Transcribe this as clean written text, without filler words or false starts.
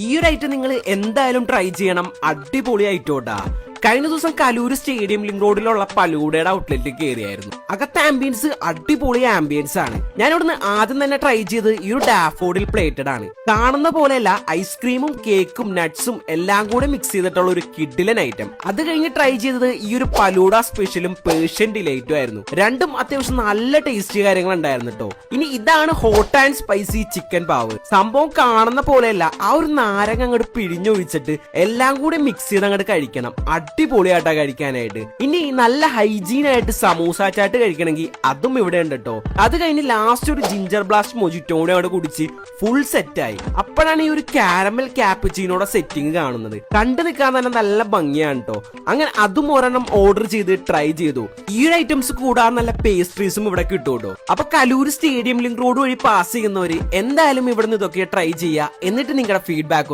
ഈ ഒരു ഐറ്റം നിങ്ങൾ എന്തായാലും ട്രൈ ചെയ്യണം. അടിപൊളി ഐറ്റോട്ടാ. കഴിഞ്ഞ ദിവസം കലൂര് സ്റ്റേഡിയം ലിങ്ക് റോഡിലുള്ള പലൂടയുടെ ഔട്ട്ലെറ്റിൽ കയറിയായിരുന്നു. അകത്തെ ആംബിയൻസ് അടിപൊളി ആംബിയൻസ് ആണ്. ഞാൻ ഇവിടുന്ന് ആദ്യം തന്നെ ട്രൈ ചെയ്ത് ഈ ഒരു ഡാഫോഡിൽ പ്ലേറ്റഡ് ആണ്. കാണുന്ന പോലെയല്ല, ഐസ്ക്രീമും കേക്കും നട്ട്സും എല്ലാം കൂടെ മിക്സ് ചെയ്തിട്ടുള്ള ഒരു കിഡിലൻ ഐറ്റം. അത് കഴിഞ്ഞ് ട്രൈ ചെയ്തത് ഈ ഒരു പലൂഡ സ്പെഷ്യലും പേർഷ്യൻ ഡിലൈറ്റും ആയിരുന്നു. രണ്ടും അത്യാവശ്യം നല്ല ടേസ്റ്റി കാര്യങ്ങൾ ഉണ്ടായിരുന്നു കേട്ടോ. ഇനി ഇതാണ് hot and spicy chicken pav. സംഭവം കാണുന്ന പോലെയല്ല, ആ ഒരു നാരങ്ങ അങ്ങോട്ട് പിഴിഞ്ഞൊഴിച്ചിട്ട് എല്ലാം കൂടെ മിക്സ് ചെയ്ത് അങ്ങോട്ട് കഴിക്കണം. അടിപൊളിയായിട്ടാ കഴിക്കാനായിട്ട്. ഇനി നല്ല ഹൈജീൻ ആയിട്ട് സമൂസ ചാട്ട് കഴിക്കണമെങ്കിൽ അതും ഇവിടെ ഉണ്ട് കേട്ടോ. അത് കഴിഞ്ഞ് ലാസ്റ്റ് ഒരു ജിഞ്ചർ ബ്ലാസ്റ്റ് മൊജിറ്റോടെ അവിടെ കുടിച്ച് ഫുൾ സെറ്റായി. അപ്പോഴാണ് ഈ ഒരു കാരമൽ ക്യാപ്പുച്ചീനോടെ സെറ്റിംഗ് കാണുന്നത്. കണ്ടു നിൽക്കാൻ തന്നെ നല്ല ഭംഗിയാണ് കേട്ടോ. അങ്ങനെ അതും ഒരെണ്ണം ഓർഡർ ചെയ്ത് ട്രൈ ചെയ്തു. ഈ ഒരു ഐറ്റംസ് കൂടാതെ നല്ല പേസ്ട്രീസും ഇവിടെ കിട്ടും കേട്ടോ. അപ്പൊ കലൂർ സ്റ്റേഡിയം ലിങ്ക് റോഡ് വഴി പാസ് ചെയ്യുന്നവര് എന്തായാലും ഇവിടുന്ന് ഇതൊക്കെ ട്രൈ ചെയ്യുക. എന്നിട്ട് നിങ്ങളുടെ ഫീഡ്ബാക്ക്